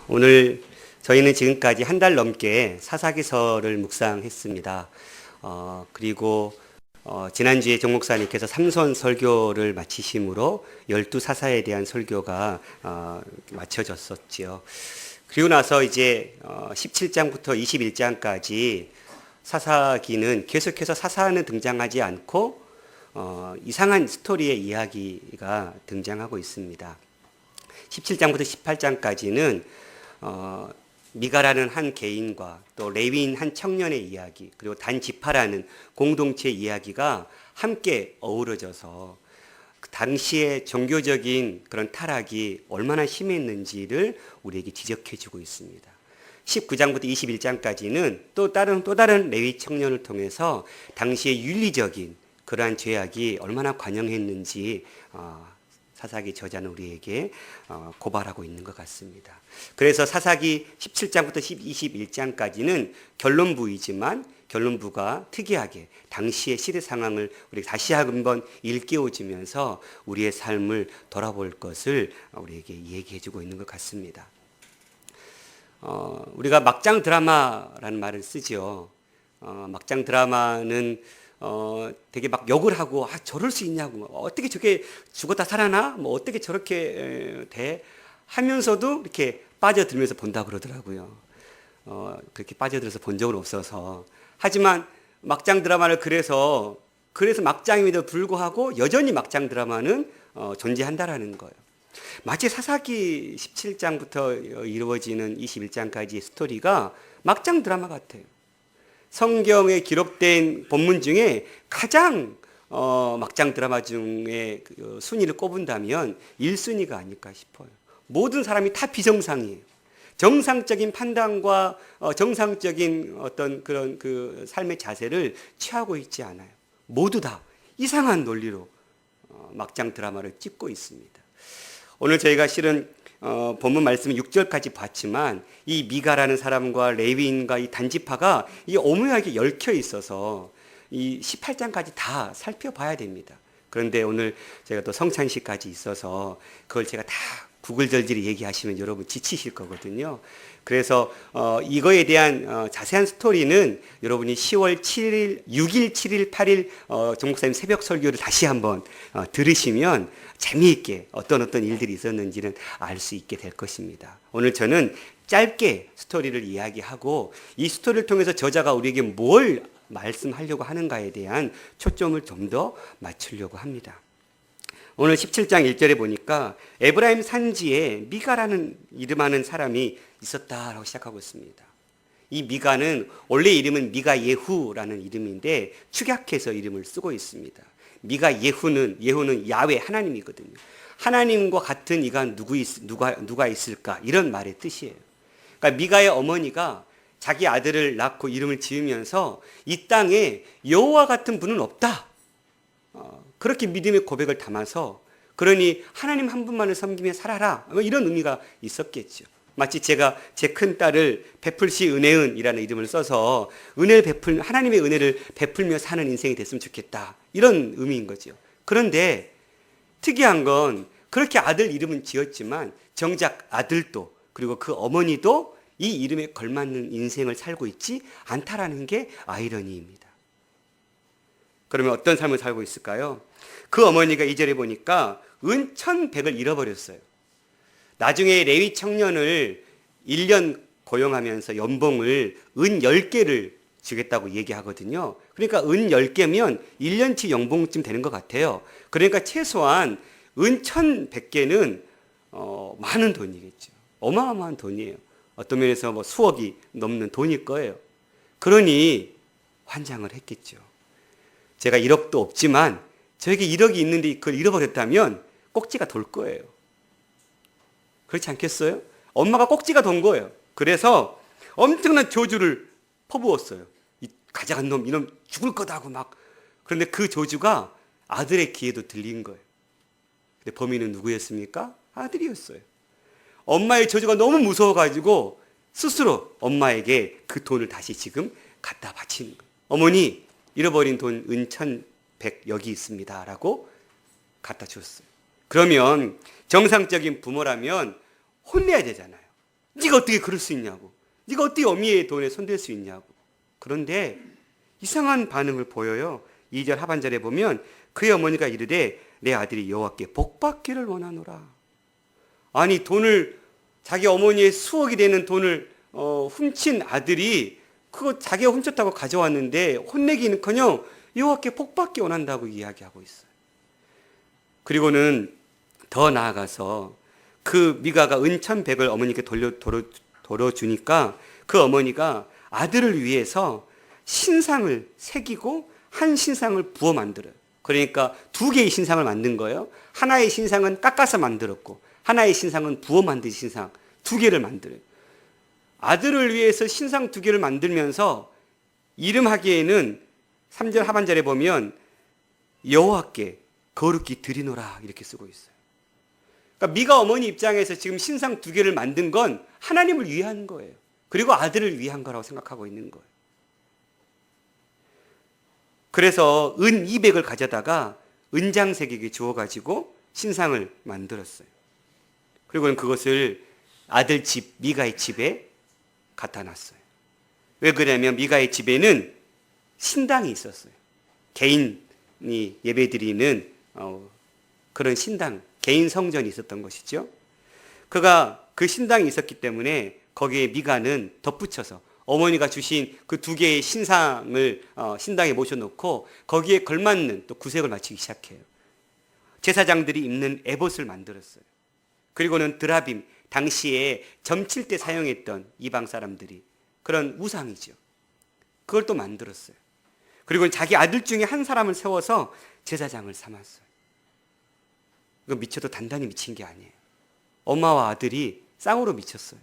오늘 저희는 지금까지 한 달 넘게 사사기서를 묵상했습니다. 그리고 지난주에 정 목사님께서 삼손 설교를 마치심으로 12사사에 대한 설교가 마쳐졌었지요. 그리고 나서 이제 17장부터 21장까지 사사기는 계속해서 사사는 등장하지 않고 이상한 스토리의 이야기가 등장하고 있습니다. 17장부터 18장까지는 미가라는 한 개인과 또 레위인 한 청년의 이야기, 그리고 단지파라는 공동체 이야기가 함께 어우러져서 그 당시의 종교적인 그런 타락이 얼마나 심했는지를 우리에게 지적해주고 있습니다. 19장부터 21장까지는 또 다른 레위 청년을 통해서 당시의 윤리적인 그러한 죄악이 얼마나 관영했는지 사사기 저자는 우리에게 고발하고 있는 것 같습니다. 그래서 사사기 17장부터 21장까지는 결론부이지만 결론부가 특이하게 당시의 시대 상황을 우리 다시 한번 일깨워주면서 우리의 삶을 돌아볼 것을 우리에게 얘기해주고 있는 것 같습니다. 우리가 막장 드라마라는 말을 쓰죠. 막장 드라마는 되게 막 욕을 하고 저럴 수 있냐고, 어떻게 저게 죽었다 살아나, 뭐 어떻게 저렇게 돼 하면서도 이렇게 빠져들면서 본다 그러더라고요. 그렇게 빠져들어서 본 적은 없어서. 하지만 막장 드라마를 그래서 막장임에도 불구하고 여전히 막장 드라마는 존재한다라는 거예요. 마치 사사기 17장부터 이루어지는 21장까지의 스토리가 막장 드라마 같아요. 성경에 기록된 본문 중에 가장 막장 드라마 중에 순위를 꼽은다면 1순위가 아닐까 싶어요. 모든 사람이 다 비정상이에요. 정상적인 판단과 정상적인 어떤 그런 그 삶의 자세를 취하고 있지 않아요. 모두 다 이상한 논리로 막장 드라마를 찍고 있습니다. 오늘 저희가 실은 본문 말씀 6절까지 봤지만 이 미가라는 사람과 레위인과 이 단지파가 이 오묘하게 얽혀 있어서 이 18장까지 다 살펴봐야 됩니다. 그런데 오늘 제가 또 성찬식까지 있어서 그걸 제가 다 구글절절히 얘기하시면 여러분 지치실 거거든요. 그래서 이거에 대한 자세한 스토리는 여러분이 10월 7일, 6일, 7일, 8일 정 목사님 새벽 설교를 다시 한번 들으시면 재미있게 어떤 일들이 있었는지는 알 수 있게 될 것입니다. 오늘 저는 짧게 스토리를 이야기하고 이 스토리를 통해서 저자가 우리에게 뭘 말씀하려고 하는가에 대한 초점을 좀 더 맞추려고 합니다. 오늘 17장 1절에 보니까 에브라임 산지에 미가라는 이름하는 사람이 있었다라고 시작하고 있습니다. 이 미가는 원래 이름은 미가 예후라는 이름인데 축약해서 이름을 쓰고 있습니다. 미가 예후는 야훼 하나님이거든요. 하나님과 같은 이가 누가 있을까, 이런 말의 뜻이에요. 그러니까 미가의 어머니가 자기 아들을 낳고 이름을 지으면서 이 땅에 여호와 같은 분은 없다, 그렇게 믿음의 고백을 담아서, 그러니 하나님 한 분만을 섬기며 살아라, 이런 의미가 있었겠죠. 마치 제가 제 큰딸을 베풀시 은혜은이라는 이름을 써서 하나님의 은혜를 베풀며 사는 인생이 됐으면 좋겠다, 이런 의미인 거죠. 그런데 특이한 건 그렇게 아들 이름은 지었지만 정작 아들도, 그리고 그 어머니도 이 이름에 걸맞는 인생을 살고 있지 않다라는 게 아이러니입니다. 그러면 어떤 삶을 살고 있을까요? 그 어머니가 2절에 보니까 은 1,100을 잃어버렸어요. 나중에 레위 청년을 1년 고용하면서 연봉을 은 10개를 주겠다고 얘기하거든요. 그러니까 은 10개면 1년치 연봉쯤 되는 것 같아요. 그러니까 최소한 은 1,100개는 많은 돈이겠죠. 어마어마한 돈이에요. 어떤 면에서 뭐 수억이 넘는 돈일 거예요. 그러니 환장을 했겠죠. 제가 1억도 없지만 저에게 1억이 있는데 그걸 잃어버렸다면 꼭지가 돌 거예요. 그렇지 않겠어요? 엄마가 꼭지가 돈 거예요. 그래서 엄청난 저주를 퍼부었어요. 이 가져간 놈, 이놈 죽을 거다 하고 막. 그런데 그 저주가 아들의 귀에도 들린 거예요. 근데 범인은 누구였습니까? 아들이었어요. 엄마의 저주가 너무 무서워가지고 스스로 엄마에게 그 돈을 다시 지금 갖다 바치는 거예요. 어머니, 잃어버린 돈 은 1,100 여기 있습니다 라고 갖다 줬어요. 그러면 정상적인 부모라면 혼내야 되잖아요. 네가 어떻게 그럴 수 있냐고. 네가 어떻게 어미의 돈에 손댈 수 있냐고. 그런데 이상한 반응을 보여요. 2절 하반절에 보면 그의 어머니가 이르되 내 아들이 여호와께 복받기를 원하노라. 아니 돈을 자기 어머니의 수억이 되는 돈을 훔친 아들이 그거 자기가 훔쳤다고 가져왔는데 혼내기는커녕 여호와께 복받기 원한다고 이야기하고 있어요. 그리고는 더 나아가서 그 미가가 은천백을 어머니께 돌려주니까 그 어머니가 아들을 위해서 신상을 새기고 한 신상을 부어 만들어요. 그러니까 두 개의 신상을 만든 거예요. 하나의 신상은 깎아서 만들었고 하나의 신상은 부어 만든 신상 두 개를 만들어요. 아들을 위해서 신상 두 개를 만들면서 이름하기에는 3절 하반절에 보면 여호와께 거룩히 드리노라 이렇게 쓰고 있어요. 그러니까 미가 어머니 입장에서 지금 신상 두 개를 만든 건 하나님을 위한 거예요. 그리고 아들을 위한 거라고 생각하고 있는 거예요. 그래서 은 200을 가져다가 은장색에게 주어가지고 신상을 만들었어요. 그리고는 그것을 아들 집 미가의 집에 갖다 놨어요. 왜 그러냐면 미가의 집에는 신당이 있었어요. 개인이 예배드리는 그런 신당, 개인 성전이 있었던 것이죠. 그가 그 신당이 있었기 때문에 거기에 미가는 덧붙여서 어머니가 주신 그 두 개의 신상을 신당에 모셔놓고 거기에 걸맞는 또 구색을 맞추기 시작해요. 제사장들이 입는 에봇을 만들었어요. 그리고는 드라빔, 당시에 점칠 때 사용했던 이방 사람들이 그런 우상이죠. 그걸 또 만들었어요. 그리고 자기 아들 중에 한 사람을 세워서 제사장을 삼았어요. 이거 미쳐도 단단히 미친 게 아니에요. 엄마와 아들이 쌍으로 미쳤어요.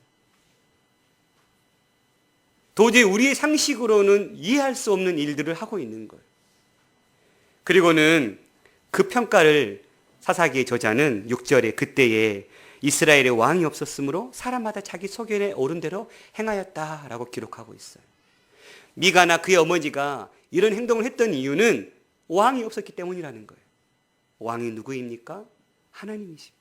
도저히 우리의 상식으로는 이해할 수 없는 일들을 하고 있는 거예요. 그리고는 그 평가를 사사기의 저자는 6절에 그때에 이스라엘의 왕이 없었으므로 사람마다 자기 소견에 오른 대로 행하였다라고 기록하고 있어요. 미가나 그의 어머니가 이런 행동을 했던 이유는 왕이 없었기 때문이라는 거예요. 왕이 누구입니까? 하나님이십니다.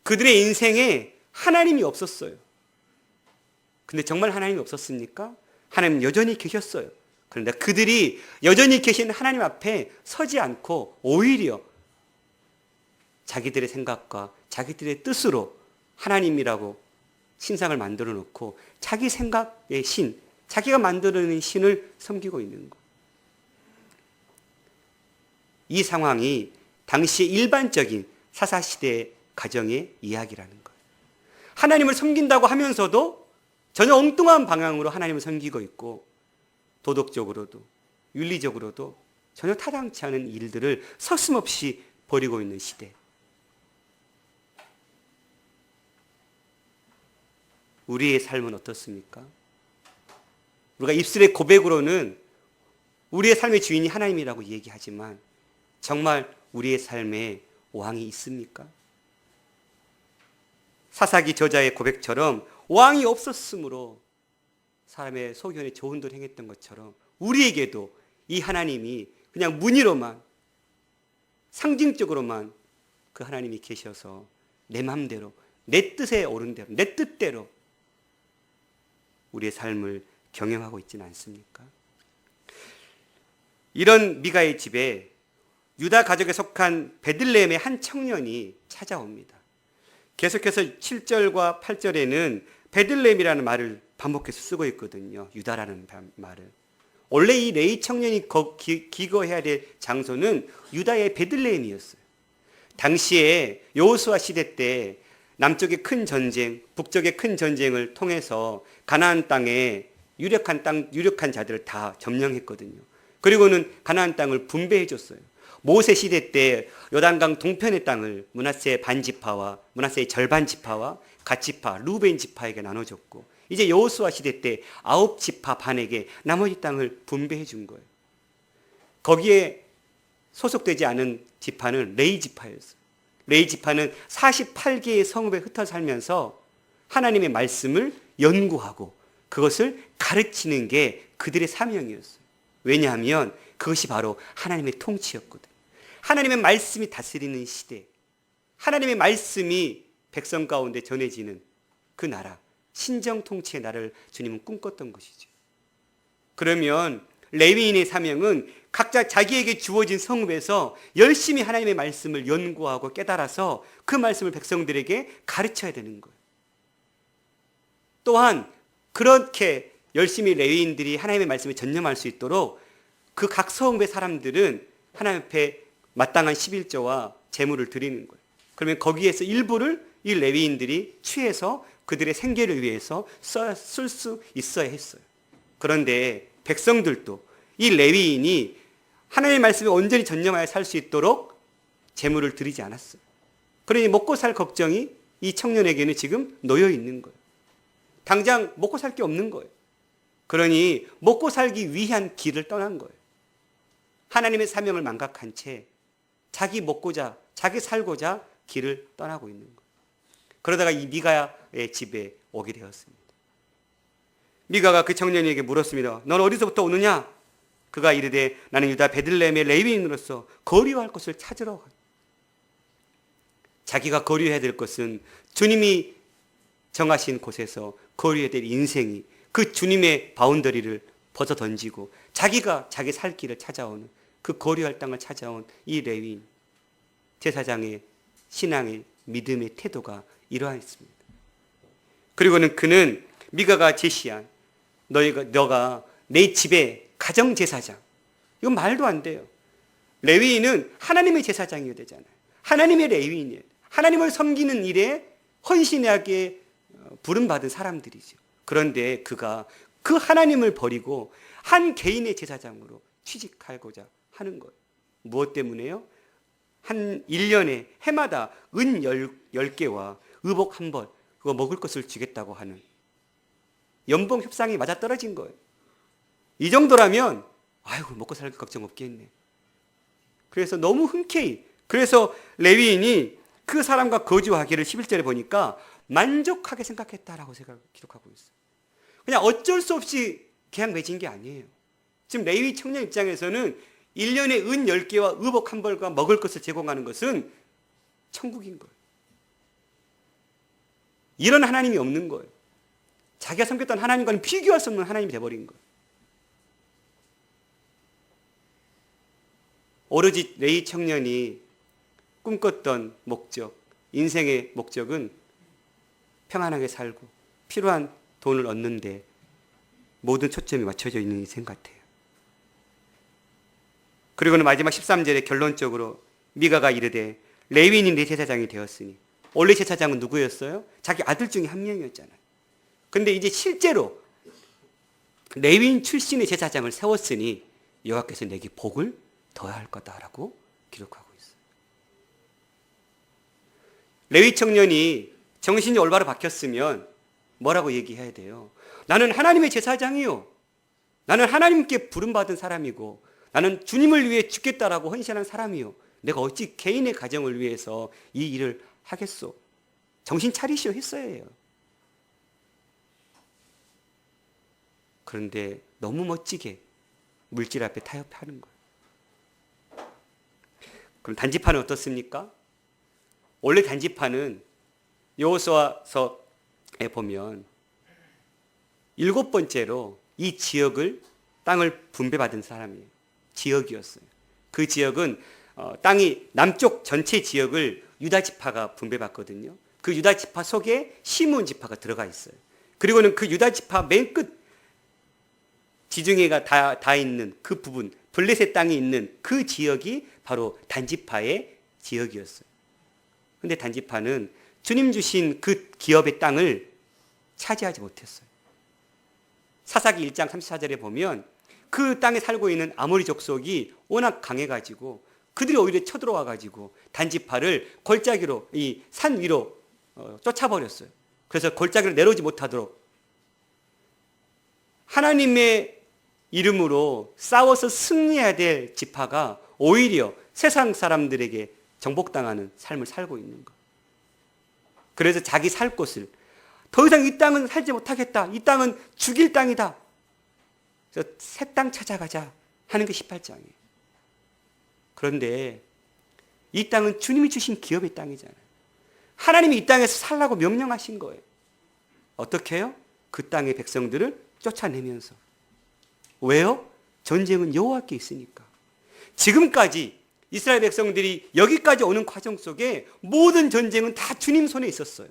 그들의 인생에 하나님이 없었어요. 근데 정말 하나님이 없었습니까? 하나님 여전히 계셨어요. 그런데 그들이 여전히 계신 하나님 앞에 서지 않고 오히려 자기들의 생각과 자기들의 뜻으로 하나님이라고 신상을 만들어 놓고 자기 생각의 신, 자기가 만들어낸 신을 섬기고 있는 것. 이 상황이 당시의 일반적인 사사시대 가정의 이야기라는 거예요. 하나님을 섬긴다고 하면서도 전혀 엉뚱한 방향으로 하나님을 섬기고 있고 도덕적으로도 윤리적으로도 전혀 타당치 않은 일들을 서슴없이 벌이고 있는 시대. 우리의 삶은 어떻습니까? 우리가 입술의 고백으로는 우리의 삶의 주인이 하나님이라고 얘기하지만 정말 우리의 삶에 왕이 있습니까? 사사기 저자의 고백처럼 왕이 없었으므로 사람의 소견에 좋은 대로 행했던 것처럼 우리에게도 이 하나님이 그냥 문의로만 상징적으로만 그 하나님이 계셔서 내 마음대로 내 뜻에 오른 대로 내 뜻대로 우리의 삶을 경영하고 있지는 않습니까? 이런 미가의 집에 유다 가족에 속한 베들레헴의 한 청년이 찾아옵니다. 계속해서 7절과 8절에는 베들레헴이라는 말을 반복해서 쓰고 있거든요. 유다라는 말을. 원래 이 레위 청년이 기거해야 될 장소는 유다의 베들레헴이었어요. 당시에 여호수아 시대 때 남쪽의 큰 전쟁, 북쪽의 큰 전쟁을 통해서 가나안 땅에 유력한 자들을 다 점령했거든요. 그리고는 가나안 땅을 분배해 줬어요. 모세 시대 때 요단강 동편의 땅을 므낫세 반지파와 므낫세의 절반 지파와 갓지파, 루벤 지파에게 나눠줬고 이제 여호수아 시대 때 9지파 반에게 나머지 땅을 분배해 준 거예요. 거기에 소속되지 않은 지파는 레위 지파였어요. 레위 지파는 48개의 성읍에 흩어 살면서 하나님의 말씀을 연구하고 그것을 가르치는 게 그들의 사명이었어요. 왜냐하면 그것이 바로 하나님의 통치였거든. 하나님의 말씀이 다스리는 시대, 하나님의 말씀이 백성 가운데 전해지는 그 나라, 신정 통치의 나라를 주님은 꿈꿨던 것이죠. 그러면 레위인의 사명은 각자 자기에게 주어진 성읍에서 열심히 하나님의 말씀을 연구하고 깨달아서 그 말씀을 백성들에게 가르쳐야 되는 거예요. 또한 그렇게 열심히 레위인들이 하나님의 말씀에 전념할 수 있도록 그 각 성읍의 사람들은 하나님 앞에 마땅한 11조와 제물을 드리는 거예요. 그러면 거기에서 일부를 이 레위인들이 취해서 그들의 생계를 위해서 쓸 수 있어야 했어요. 그런데 백성들도 이 레위인이 하나님의 말씀에 온전히 전념하여 살 수 있도록 제물을 드리지 않았어요. 그러니 먹고 살 걱정이 이 청년에게는 지금 놓여 있는 거예요. 당장 먹고 살 게 없는 거예요. 그러니 먹고 살기 위한 길을 떠난 거예요. 하나님의 사명을 망각한 채 자기 먹고자, 자기 살고자 길을 떠나고 있는 거예요. 그러다가 이 미가의 집에 오게 되었습니다. 미가가 그 청년에게 물었습니다. 넌 어디서부터 오느냐? 그가 이르되 나는 유다 베들레헴의 레위인으로서 거류할 곳을 찾으러 가. 자기가 거류해야 될 것은 주님이 정하신 곳에서 거류해야 될 인생이 그 주님의 바운더리를 벗어 던지고 자기가 자기 살 길을 찾아오는 그 거류할 땅을 찾아온 이 레위인 제사장의 신앙의 믿음의 태도가 이러했습니다. 그리고는 그는 미가가 제시한 너가 내 집의 가정제사장, 이건 말도 안 돼요. 레위인은 하나님의 제사장이어야 되잖아요. 하나님의 레위인이에요. 하나님을 섬기는 일에 헌신하게 부름받은 사람들이죠. 그런데 그가 그 하나님을 버리고 한 개인의 제사장으로 취직하고자 하는 거예요. 무엇 때문에요? 한 1년에 해마다 은 10개와 의복 한 벌, 그거 먹을 것을 주겠다고 하는 연봉 협상이 맞아떨어진 거예요. 이 정도라면 아이고 먹고 살 걱정 없겠네. 그래서 너무 흔쾌히, 그래서 레위인이 그 사람과 거주하기를 11절에 보니까 만족하게 생각했다라고 제가 기록하고 있어요. 그냥 어쩔 수 없이 계약 맺은 게 아니에요. 지금 레위 청년 입장에서는 1년에 은 10개와 의복 한 벌과 먹을 것을 제공하는 것은 천국인 거예요. 이런 하나님이 없는 거예요. 자기가 섬겼던 하나님과는 비교할 수 없는 하나님이 되어버린 거예요. 오로지 레위 청년이 꿈꿨던 목적, 인생의 목적은 평안하게 살고 필요한 돈을 얻는데 모든 초점이 맞춰져 있는 인생 같아요. 그리고는 마지막 13절에 결론적으로 미가가 이르되 레위인이 내 제사장이 되었으니, 원래 제사장은 누구였어요? 자기 아들 중에 한 명이었잖아요. 근데 이제 실제로 레위인 출신의 제사장을 세웠으니 여호와께서 내게 복을 더할 거다라고 기록하고 있어요. 레위 청년이 정신이 올바로 바뀌었으면 뭐라고 얘기해야 돼요? 나는 하나님의 제사장이요. 나는 하나님께 부름받은 사람이고 나는 주님을 위해 죽겠다라고 헌신한 사람이요. 내가 어찌 개인의 가정을 위해서 이 일을 하겠소? 정신 차리시오 했어야 해요. 그런데 너무 멋지게 물질 앞에 타협하는 거예요. 그럼 단지파는 어떻습니까? 원래 단지파는 여호수아서에 보면 7번째로 이 지역을 땅을 분배받은 사람이에요. 지역이었어요. 그 지역은 땅이 남쪽 전체 지역을 유다 지파가 분배받거든요. 그 유다 지파 속에 시므온 지파가 들어가 있어요. 그리고는 그 유다 지파 맨 끝 지중해가 다 있는 그 부분, 블레셋 땅이 있는 그 지역이 바로 단지파의 지역이었어요. 근데 단지파는 주님 주신 그 기업의 땅을 차지하지 못했어요. 사사기 1장 34절에 보면 그 땅에 살고 있는 아모리 족속이 워낙 강해가지고 그들이 오히려 쳐들어와가지고 단지파를 골짜기로 이 산 위로 쫓아버렸어요. 그래서 골짜기를 내려오지 못하도록 하나님의 이름으로 싸워서 승리해야 될 지파가 오히려 세상 사람들에게 정복당하는 삶을 살고 있는 것. 그래서 자기 살 곳을 더 이상 이 땅은 살지 못하겠다. 이 땅은 죽일 땅이다. 그래서 새 땅 찾아가자 하는 게 18장이에요. 그런데 이 땅은 주님이 주신 기업의 땅이잖아요. 하나님이 이 땅에서 살라고 명령하신 거예요. 어떻게 해요? 그 땅의 백성들을 쫓아내면서. 왜요? 전쟁은 여호와께 있으니까. 지금까지 이스라엘 백성들이 여기까지 오는 과정 속에 모든 전쟁은 다 주님 손에 있었어요.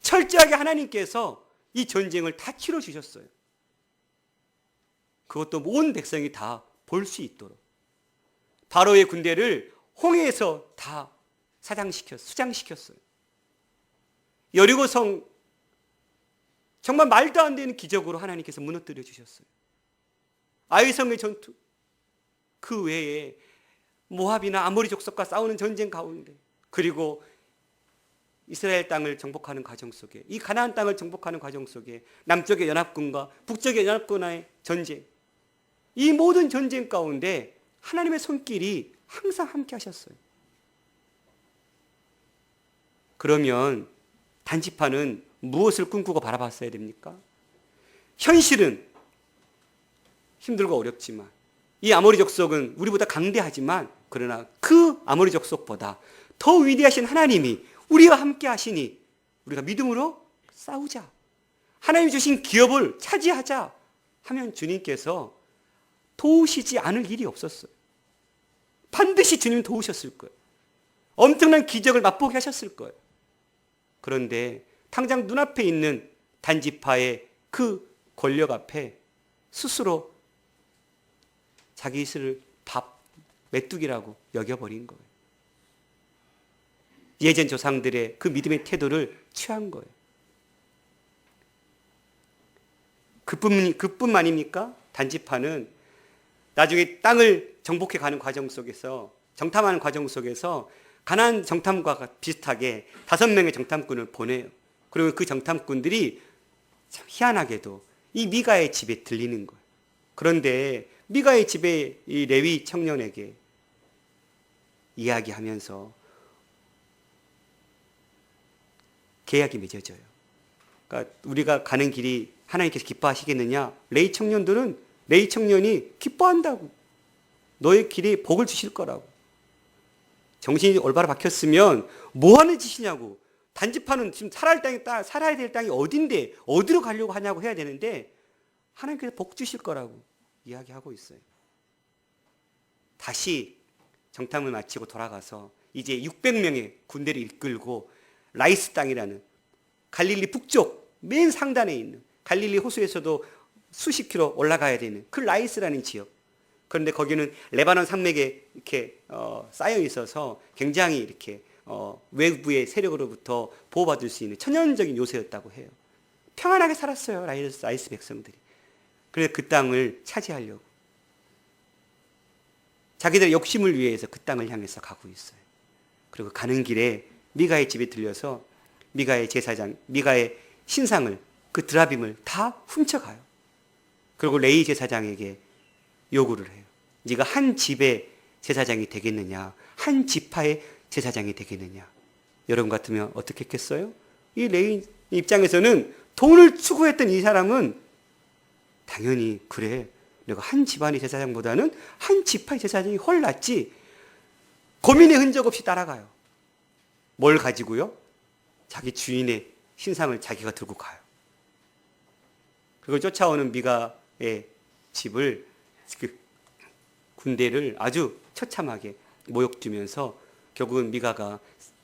철저하게 하나님께서 이 전쟁을 다 치러주셨어요. 그것도 온 백성이 다 볼 수 있도록. 바로의 군대를 홍해에서 다 수장시켰어요. 여리고성 정말 말도 안 되는 기적으로 하나님께서 무너뜨려 주셨어요. 아이성의 전투, 그 외에 모압이나 아모리 족속과 싸우는 전쟁 가운데, 그리고 이스라엘 땅을 정복하는 과정 속에, 이 가나안 땅을 정복하는 과정 속에 남쪽의 연합군과 북쪽의 연합군의 전쟁, 이 모든 전쟁 가운데 하나님의 손길이 항상 함께 하셨어요. 그러면 단지파는 무엇을 꿈꾸고 바라봤어야 됩니까? 현실은 힘들고 어렵지만, 이 아모리 족속은 우리보다 강대하지만, 그러나 그 아모리 족속보다 더 위대하신 하나님이 우리와 함께 하시니 우리가 믿음으로 싸우자, 하나님이 주신 기업을 차지하자 하면 주님께서 도우시지 않을 일이 없었어요. 반드시 주님 도우셨을 거예요. 엄청난 기적을 맛보게 하셨을 거예요. 그런데 당장 눈앞에 있는 단지파의 그 권력 앞에 스스로 자기 이슬을 밥 메뚜기라고 여겨버린 거예요. 예전 조상들의 그 믿음의 태도를 취한 거예요. 그뿐만입니까? 단지파는 나중에 땅을 정복해 가는 과정 속에서, 정탐하는 과정 속에서 가나안 정탐과 비슷하게 5명의 정탐꾼을 보내요. 그리고 그 정탐꾼들이 참 희한하게도 이 미가의 집에 들리는 거예요. 그런데 미가의 집에 이 레위 청년에게 이야기하면서 계약이 맺어져요. 그러니까 우리가 가는 길이 하나님께서 기뻐하시겠느냐? 레위 청년이 기뻐한다고. 너의 길에 복을 주실 거라고. 정신이 올바로 박혔으면 뭐 하는 짓이냐고. 단지파는 지금 살아야 될 땅이 어딘데 어디로 가려고 하냐고 해야 되는데 하나님께서 복 주실 거라고 이야기하고 있어요. 다시 정탐을 마치고 돌아가서 이제 600명의 군대를 이끌고 라이스 땅이라는 갈릴리 북쪽 맨 상단에 있는, 갈릴리 호수에서도 수십 킬로 올라가야 되는 그 라이스라는 지역. 그런데 거기는 레바논 산맥에 이렇게 쌓여 있어서 굉장히 이렇게 외부의 세력으로부터 보호받을 수 있는 천연적인 요새였다고 해요. 평안하게 살았어요, 라이스 백성들이. 그래서 그 땅을 차지하려고 자기들의 욕심을 위해서 그 땅을 향해서 가고 있어요. 그리고 가는 길에 미가의 집에 들려서 미가의 제사장, 미가의 신상을, 그 드라빔을 다 훔쳐가요. 그리고 레위 제사장에게 요구를 해요. 네가 한 집의 제사장이 되겠느냐, 한 지파의 제사장이 되겠느냐. 여러분 같으면 어떻게 했겠어요? 이 레위 입장에서는 돈을 추구했던 이 사람은 당연히 그래, 내가 한 집안의 제사장보다는 한 지파의 제사장이 훨 낫지. 고민의 흔적 없이 따라가요. 뭘 가지고요? 자기 주인의 신상을 자기가 들고 가요. 그걸 쫓아오는 미가의 집을, 그 군대를 아주 처참하게 모욕 주면서 결국은 미가가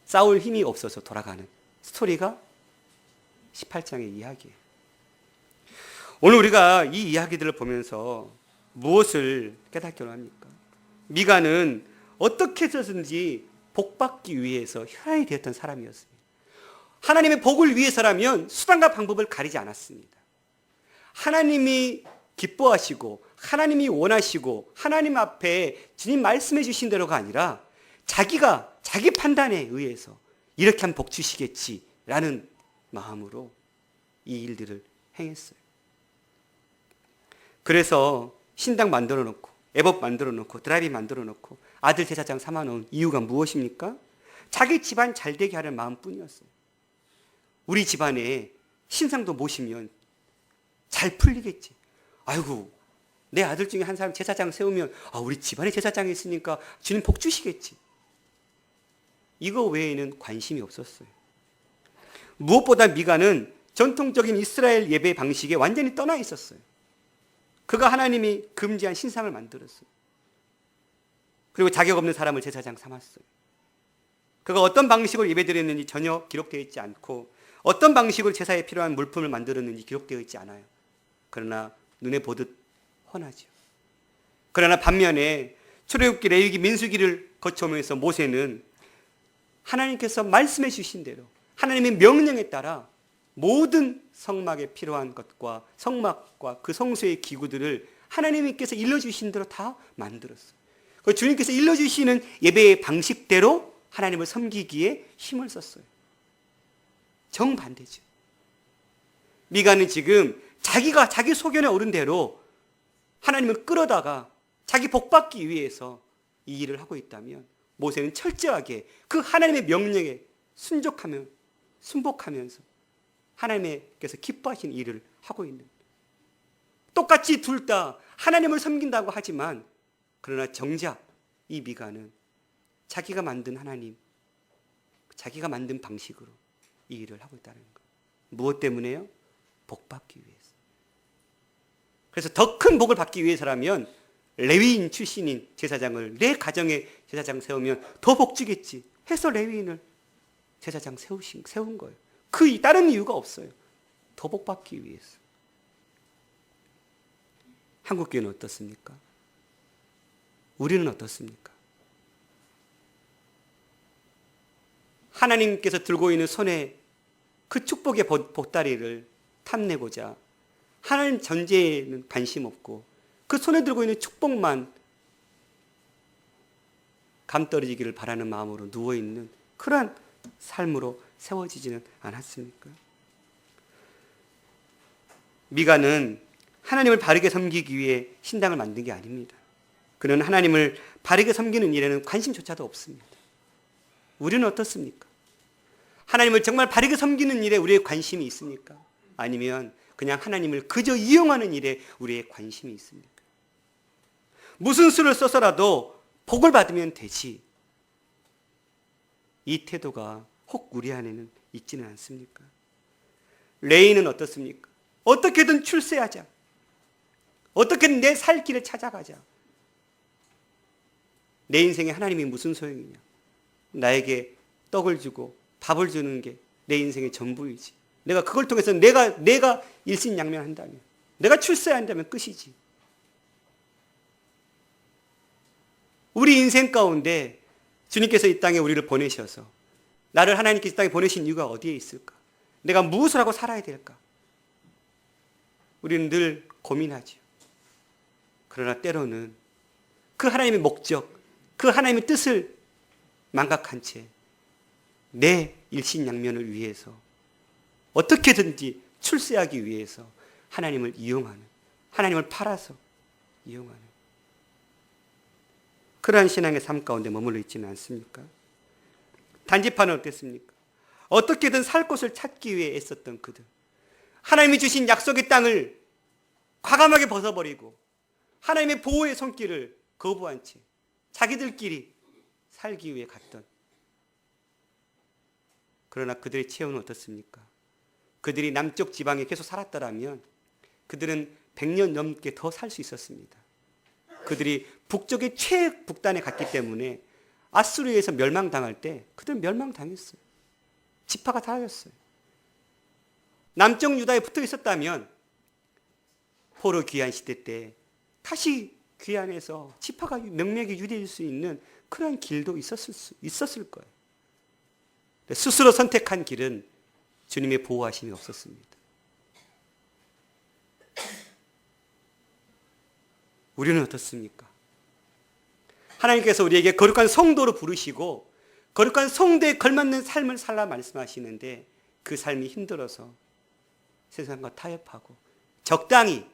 싸울 힘이 없어서 돌아가는 스토리가 18장의 이야기예요. 오늘 우리가 이 이야기들을 보면서 무엇을 깨닫기로 합니까? 미가는 어떻게 해서든지 복받기 위해서 혈안이 되었던 사람이었습니다. 하나님의 복을 위해서라면 수단과 방법을 가리지 않았습니다. 하나님이 기뻐하시고 하나님이 원하시고 하나님 앞에 주님 말씀해 주신 대로가 아니라 자기가 자기 판단에 의해서 이렇게 하면 복 주시겠지라는 마음으로 이 일들을 행했어요. 그래서 신당 만들어 놓고 애법 만들어 놓고 드라이브 만들어 놓고 아들 제사장 삼아 놓은 이유가 무엇입니까? 자기 집안 잘 되게 하는 마음뿐이었어요. 우리 집안에 신상도 모시면 잘 풀리겠지. 아이고, 내 아들 중에 한 사람 제사장 세우면 우리 집안에 제사장이 있으니까 주님 복 주시겠지. 이거 외에는 관심이 없었어요. 무엇보다 미가는 전통적인 이스라엘 예배 방식에 완전히 떠나 있었어요. 그가 하나님이 금지한 신상을 만들었어요. 그리고 자격 없는 사람을 제사장 삼았어요. 그가 어떤 방식으로 예배드렸는지 전혀 기록되어 있지 않고 어떤 방식으로 제사에 필요한 물품을 만들었는지 기록되어 있지 않아요. 그러나 눈에 보듯 훤하죠. 그러나 반면에 출애굽기, 레위기, 민수기를 거쳐오면서 모세는 하나님께서 말씀해 주신 대로 하나님의 명령에 따라 모든 성막에 필요한 것과 성막과 그 성소의 기구들을 하나님께서 일러주신 대로 다 만들었어요. 그 주님께서 일러주시는 예배의 방식대로 하나님을 섬기기에 힘을 썼어요. 정반대죠. 미가는 지금 자기가 자기 소견에 오른 대로 하나님을 끌어다가 자기 복받기 위해서 이 일을 하고 있다면, 모세는 철저하게 그 하나님의 명령에 순복하면서 하나님께서 기뻐하시는 일을 하고 있는, 똑같이 둘 다 하나님을 섬긴다고 하지만 그러나 정작 이 미가는 자기가 만든 하나님, 자기가 만든 방식으로 이 일을 하고 있다는 것. 무엇 때문에요? 복받기 위해서. 그래서 더 큰 복을 받기 위해서라면 레위인 출신인 제사장을 내 가정에 제사장 세우면 더 복주겠지 해서 레위인을 제사장 세운 거예요. 그 다른 이유가 없어요. 더 복받기 위해서. 한국교회는 어떻습니까? 우리는 어떻습니까? 하나님께서 들고 있는 손에 그 축복의 보따리를 탐내고자 하나님 전제에는 관심 없고 그 손에 들고 있는 축복만 감떨어지기를 바라는 마음으로 누워있는 그러한 삶으로 세워지지는 않았습니까? 미가는 하나님을 바르게 섬기기 위해 신당을 만든 게 아닙니다. 그는 하나님을 바르게 섬기는 일에는 관심조차도 없습니다. 우리는 어떻습니까? 하나님을 정말 바르게 섬기는 일에 우리의 관심이 있습니까? 아니면 그냥 하나님을 그저 이용하는 일에 우리의 관심이 있습니까? 무슨 수를 써서라도 복을 받으면 되지, 이 태도가 혹 우리 안에는 있지는 않습니까? 레위는 어떻습니까? 어떻게든 출세하자, 어떻게든 내 살 길을 찾아가자. 내 인생에 하나님이 무슨 소용이냐? 나에게 떡을 주고 밥을 주는 게 내 인생의 전부이지. 내가 그걸 통해서 내가 일신양면한다면, 내가 출세한다면 끝이지. 우리 인생 가운데 주님께서 이 땅에 우리를 보내셔서 나를 하나님께서 이 땅에 보내신 이유가 어디에 있을까? 내가 무엇을 하고 살아야 될까? 우리는 늘 고민하죠. 그러나 때로는 그 하나님의 목적, 그 하나님의 뜻을 망각한 채 내 일신양면을 위해서 어떻게든지 출세하기 위해서 하나님을 이용하는, 하나님을 팔아서 이용하는 그러한 신앙의 삶 가운데 머물러 있지는 않습니까? 단지파는 어땠습니까? 어떻게든 살 곳을 찾기 위해 애썼던 그들, 하나님이 주신 약속의 땅을 과감하게 벗어버리고 하나님의 보호의 손길을 거부한 채 자기들끼리 살기 위해 갔던, 그러나 그들의 체험은 어떻습니까? 그들이 남쪽 지방에 계속 살았더라면 그들은 100년 넘게 더 살 수 있었습니다. 그들이 북쪽의 최북단에 갔기 때문에 아수르에서 멸망당할 때 그들은 멸망당했어요. 지파가 사라졌어요. 남쪽 유다에 붙어 있었다면 포로 귀환 시대 때 다시 귀환해서 지파가 명맥이 유지될 수 있는 그런 길도 있었을 거예요. 스스로 선택한 길은 주님의 보호하심이 없었습니다. 우리는 어떻습니까? 하나님께서 우리에게 거룩한 성도로 부르시고 거룩한 성도에 걸맞는 삶을 살라 말씀하시는데 그 삶이 힘들어서 세상과 타협하고 적당히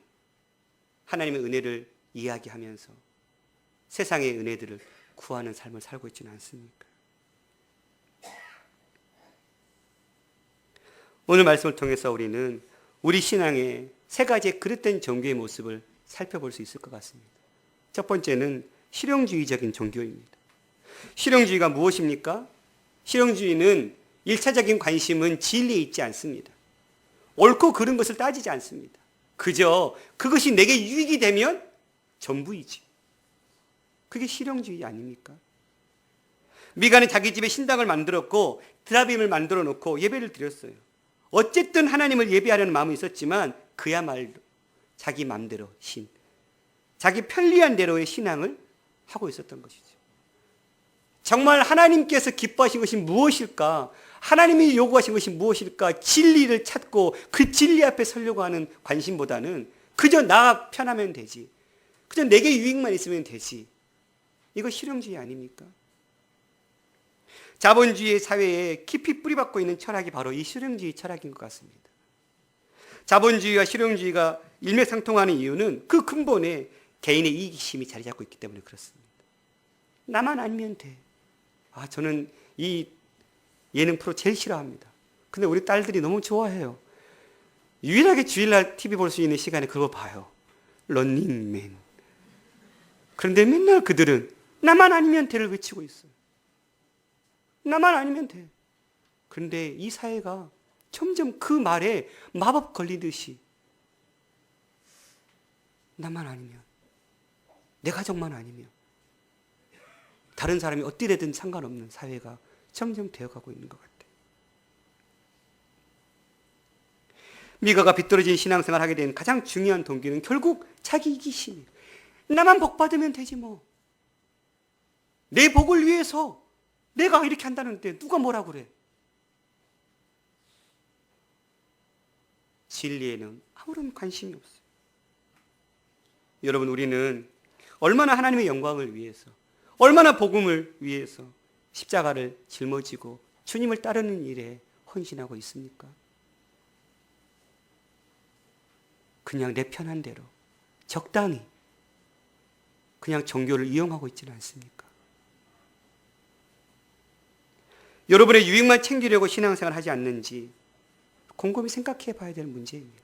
하나님의 은혜를 이야기하면서 세상의 은혜들을 구하는 삶을 살고 있지는 않습니까? 오늘 말씀을 통해서 우리는 우리 신앙의 세 가지의 그릇된 종교의 모습을 살펴볼 수 있을 것 같습니다. 첫 번째는 실용주의적인 종교입니다. 실용주의가 무엇입니까? 실용주의는 1차적인 관심은 진리에 있지 않습니다. 옳고 그른 것을 따지지 않습니다. 그저 그것이 내게 유익이 되면 전부이지. 그게 실용주의 아닙니까? 미가는 자기 집에 신당을 만들었고 드라빔을 만들어 놓고 예배를 드렸어요. 어쨌든 하나님을 예배하려는 마음이 있었지만 그야말로 자기 마음대로 자기 편리한 대로의 신앙을 하고 있었던 것이죠. 정말 하나님께서 기뻐하신 것이 무엇일까? 하나님이 요구하신 것이 무엇일까? 진리를 찾고 그 진리 앞에 서려고 하는 관심보다는 그저 나 편하면 되지. 그저 내게 유익만 있으면 되지. 이거 실용주의 아닙니까? 자본주의 사회에 깊이 뿌리박고 있는 철학이 바로 이 실용주의 철학인 것 같습니다. 자본주의와 실용주의가 일맥상통하는 이유는 그 근본에 개인의 이기심이 자리 잡고 있기 때문에 그렇습니다. 나만 아니면 돼. 저는 이 예능 프로 제일 싫어합니다. 근데 우리 딸들이 너무 좋아해요. 유일하게 주일날 TV 볼 수 있는 시간에 그거 봐요. 런닝맨. 그런데 맨날 그들은 나만 아니면 돼를 외치고 있어요. 나만 아니면 돼. 그런데 이 사회가 점점 그 말에 마법 걸리듯이 나만 아니면, 내 가족만 아니면 다른 사람이 어떻게 되든 상관없는 사회가 점점 되어가고 있는 것 같아요. 미가가 비뚤어진 신앙생활을 하게 된 가장 중요한 동기는 결국 자기 이기심이에요. 나만 복 받으면 되지 뭐. 내 복을 위해서 내가 이렇게 한다는데 누가 뭐라 그래. 진리에는 아무런 관심이 없어요. 여러분, 우리는 얼마나 하나님의 영광을 위해서, 얼마나 복음을 위해서 십자가를 짊어지고 주님을 따르는 일에 헌신하고 있습니까? 그냥 내 편한 대로 적당히 그냥 종교를 이용하고 있지는 않습니까? 여러분의 유익만 챙기려고 신앙생활을 하지 않는지 곰곰이 생각해 봐야 될 문제입니다.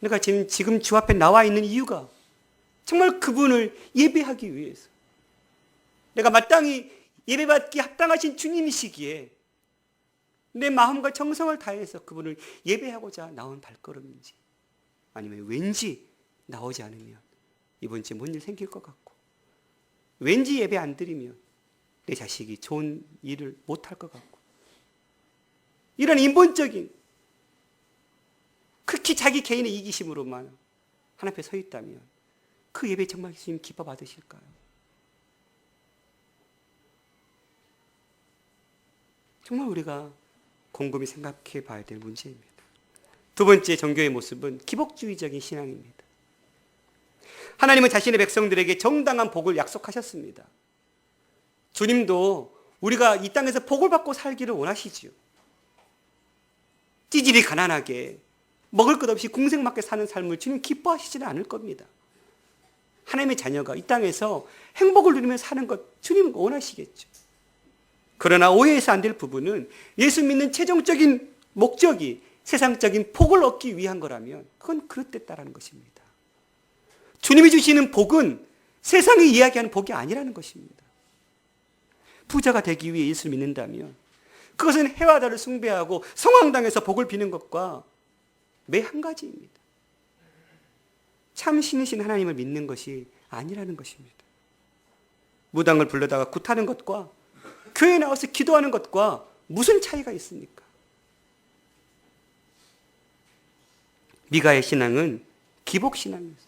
내가 지금 주 앞에 나와 있는 이유가 정말 그분을 예배하기 위해서, 내가 마땅히 예배받기 합당하신 주님이시기에 내 마음과 정성을 다해서 그분을 예배하고자 나온 발걸음인지, 아니면 왠지 나오지 않으면 이번 주에 뭔 일 생길 것 같고, 왠지 예배 안 드리면 내 자식이 좋은 일을 못할 것 같고, 이런 인본적인, 극히 자기 개인의 이기심으로만 하나님 앞에 서 있다면 그 예배 정말 주님 기뻐 받으실까요? 정말 우리가 곰곰이 생각해 봐야 될 문제입니다. 두 번째 종교의 모습은 기복주의적인 신앙입니다. 하나님은 자신의 백성들에게 정당한 복을 약속하셨습니다. 주님도 우리가 이 땅에서 복을 받고 살기를 원하시지요. 찌질이 가난하게 먹을 것 없이 궁색맞게 사는 삶을 주님 기뻐하시지는 않을 겁니다. 하나님의 자녀가 이 땅에서 행복을 누리며 사는 것 주님 원하시겠죠. 그러나 오해해서 안 될 부분은 예수 믿는 최종적인 목적이 세상적인 복을 얻기 위한 거라면 그건 그릇됐다라는 것입니다. 주님이 주시는 복은 세상이 이야기하는 복이 아니라는 것입니다. 부자가 되기 위해 예수를 믿는다면 그것은 해와 달을 숭배하고 성황당에서 복을 비는 것과 매 한 가지입니다. 참 신이신 하나님을 믿는 것이 아니라는 것입니다. 무당을 불러다가 굿하는 것과 교회에 나와서 기도하는 것과 무슨 차이가 있습니까? 미가의 신앙은 기복신앙이었어요.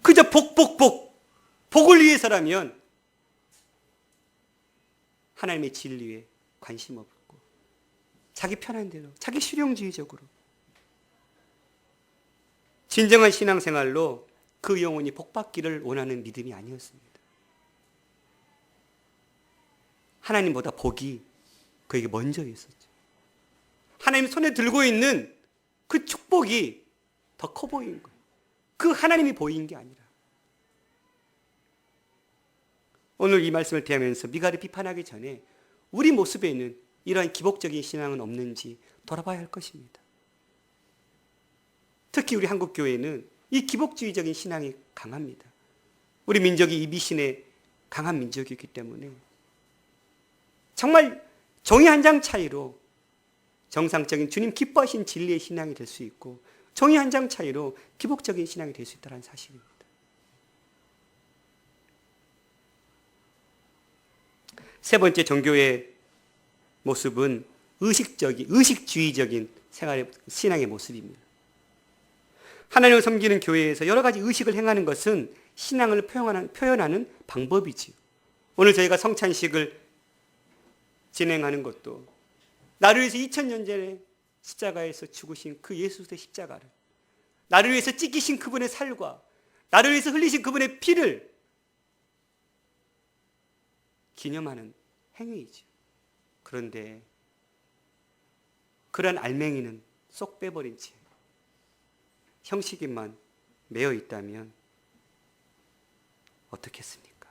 그저 복을 위해서라면 하나님의 진리에 관심 없고 자기 편한 대로, 자기 실용주의적으로 진정한 신앙생활로 그 영혼이 복받기를 원하는 믿음이 아니었습니다. 하나님보다 복이 그에게 먼저 있었죠. 하나님 손에 들고 있는 그 축복이 더 커 보인 거예요. 그 하나님이 보인 게 아니라. 오늘 이 말씀을 대하면서 미가를 비판하기 전에 우리 모습에는 이러한 기복적인 신앙은 없는지 돌아봐야 할 것입니다. 특히 우리 한국 교회는 이 기복주의적인 신앙이 강합니다. 우리 민족이 이 미신에 강한 민족이기 때문에 정말 종이 한 장 차이로 정상적인 주님 기뻐하신 진리의 신앙이 될 수 있고 종이 한 장 차이로 기복적인 신앙이 될 수 있다는 사실입니다. 세 번째 종교의 모습은 의식주의적인 신앙의 모습입니다. 하나님을 섬기는 교회에서 여러 가지 의식을 행하는 것은 신앙을 표현하는 방법이지요. 오늘 저희가 성찬식을 진행하는 것도 나를 위해서 2000년 전에 십자가에서 죽으신 그 예수의 십자가를, 나를 위해서 찢기신 그분의 살과 나를 위해서 흘리신 그분의 피를 기념하는 행위이죠. 그런데 그런 알맹이는 쏙 빼버린 채 형식에만 매여 있다면 어떻겠습니까?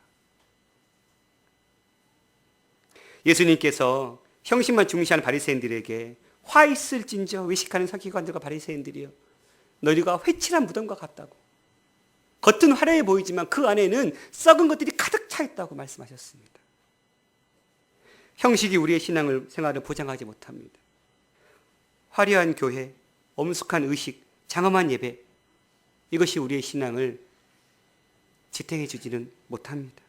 예수님께서 형식만 중시하는 바리새인들에게 화 있을진저 외식하는 서기관들과 바리새인들이여 너희가 회칠한 무덤과 같다고, 겉은 화려해 보이지만 그 안에는 썩은 것들이 가득 차 있다고 말씀하셨습니다. 형식이 우리의 생활을 보장하지 못합니다. 화려한 교회, 엄숙한 의식, 장엄한 예배, 이것이 우리의 신앙을 지탱해 주지는 못합니다.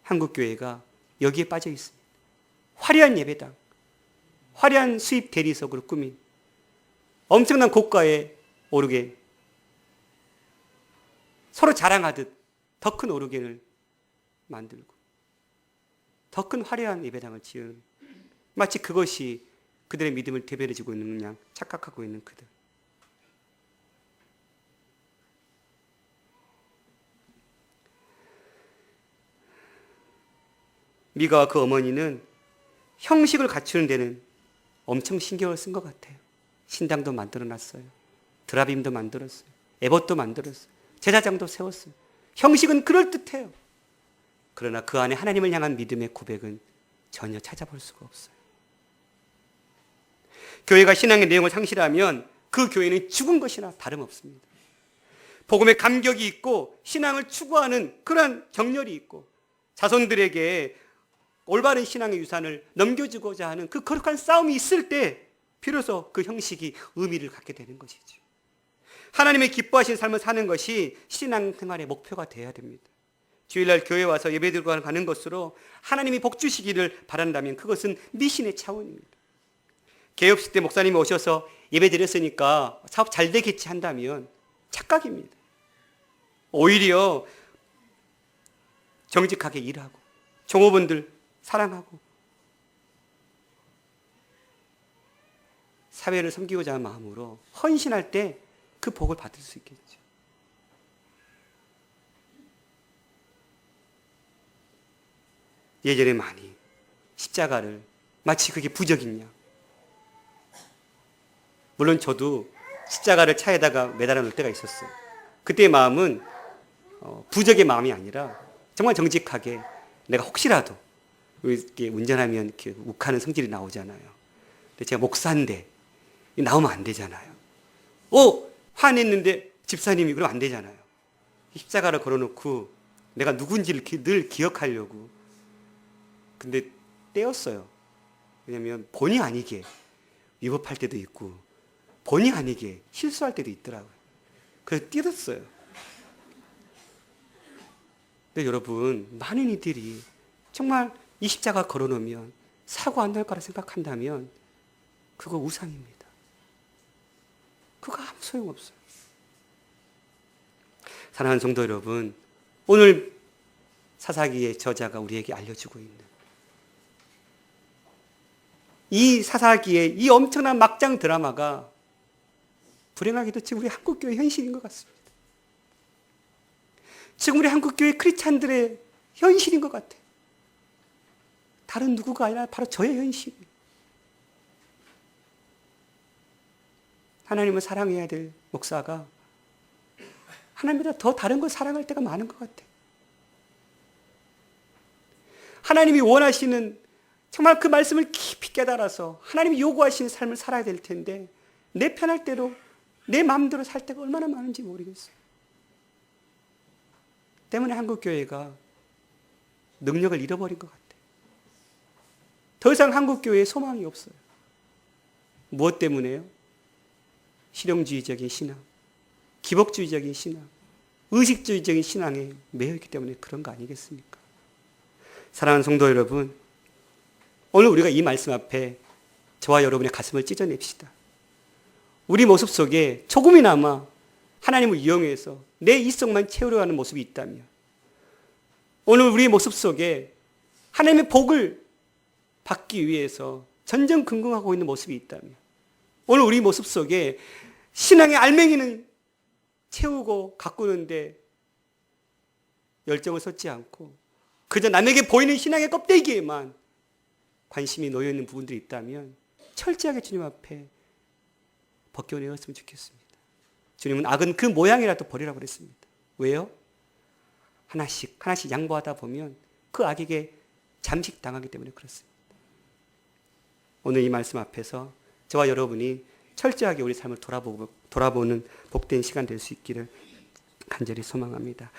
한국 교회가 여기에 빠져 있습니다. 화려한 예배당, 화려한 수입 대리석으로 꾸민 엄청난 고가에 오르게, 서로 자랑하듯 더 큰 오르겐을 만들고 더 큰 화려한 예배당을 지은, 마치 그것이 그들의 믿음을 대변해주고 있는 양 착각하고 있는 그들. 미가와 그 어머니는 형식을 갖추는 데는 엄청 신경을 쓴 것 같아요. 신당도 만들어놨어요. 드라빔도 만들었어요. 에봇도 만들었어요. 제사장도 세웠어요. 형식은 그럴듯해요. 그러나 그 안에 하나님을 향한 믿음의 고백은 전혀 찾아볼 수가 없어요. 교회가 신앙의 내용을 상실하면 그 교회는 죽은 것이나 다름없습니다. 복음에 감격이 있고 신앙을 추구하는 그러한 정열이 있고 자손들에게 올바른 신앙의 유산을 넘겨주고자 하는 그 거룩한 싸움이 있을 때 비로소 그 형식이 의미를 갖게 되는 것이죠. 하나님의 기뻐하신 삶을 사는 것이 신앙생활의 목표가 되어야 됩니다. 주일날 교회 와서 예배드리고 가는 것으로 하나님이 복 주시기를 바란다면 그것은 미신의 차원입니다. 개업식 때 목사님이 오셔서 예배 드렸으니까 사업 잘 되겠지 한다면 착각입니다. 오히려 정직하게 일하고 종업원들 사랑하고 사회를 섬기고자 하는 마음으로 헌신할 때 그 복을 받을 수 있겠죠. 예전에 많이 십자가를 마치 그게 부적인 양, 물론 저도 십자가를 차에다가 매달아 놓을 때가 있었어요. 그때의 마음은 부적의 마음이 아니라 정말 정직하게 내가 혹시라도 이렇게 운전하면 이렇게 욱하는 성질이 나오잖아요. 근데 제가 목사인데 나오면 안 되잖아요. 화냈는데 집사님이 그러면 안 되잖아요. 십자가를 걸어놓고 내가 누군지를 늘 기억하려고. 근데 떼었어요. 왜냐하면 본의 아니게 위법할 때도 있고 본의 아니게 실수할 때도 있더라고요. 그래서 떼었어요. 근데 여러분, 많은 이들이 정말 이 십자가 걸어놓으면 사고 안 날 거라 생각한다면 그거 우상입니다. 그거 아무 소용없어요. 사랑하는 성도 여러분, 오늘 사사기의 저자가 우리에게 알려주고 있는 이 사사기의 이 엄청난 막장 드라마가 불행하게도 지금 우리 한국교회 현실인 것 같습니다. 지금 우리 한국교회 크리스찬들의 현실인 것 같아요. 다른 누구가 아니라 바로 저의 현실이에요. 하나님을 사랑해야 될 목사가 하나님보다 더 다른 걸 사랑할 때가 많은 것 같아요. 하나님이 원하시는 정말 그 말씀을 깊이 깨달아서 하나님이 요구하시는 삶을 살아야 될 텐데 내 편할 대로 내 마음대로 살 때가 얼마나 많은지 모르겠어요. 때문에 한국교회가 능력을 잃어버린 것 같아요. 더 이상 한국교회에 소망이 없어요. 무엇 때문에요? 실용주의적인 신앙, 기복주의적인 신앙, 의식주의적인 신앙에 매여있기 때문에 그런 거 아니겠습니까? 사랑하는 성도 여러분, 오늘 우리가 이 말씀 앞에 저와 여러분의 가슴을 찢어냅시다. 우리 모습 속에 조금이나마 하나님을 이용해서 내 이성만 채우려 하는 모습이 있다면, 오늘 우리의 모습 속에 하나님의 복을 받기 위해서 전전긍긍하고 있는 모습이 있다면, 오늘 우리 모습 속에 신앙의 알맹이는 채우고 가꾸는데 열정을 쏟지 않고 그저 남에게 보이는 신앙의 껍데기에만 관심이 놓여있는 부분들이 있다면 철저하게 주님 앞에 벗겨내었으면 좋겠습니다. 주님은 악은 그 모양이라도 버리라고 그랬습니다. 왜요? 하나씩 양보하다 보면 그 악에게 잠식당하기 때문에 그렇습니다. 오늘 이 말씀 앞에서 저와 여러분이 철저하게 우리 삶을 돌아보는 복된 시간 될 수 있기를 간절히 소망합니다.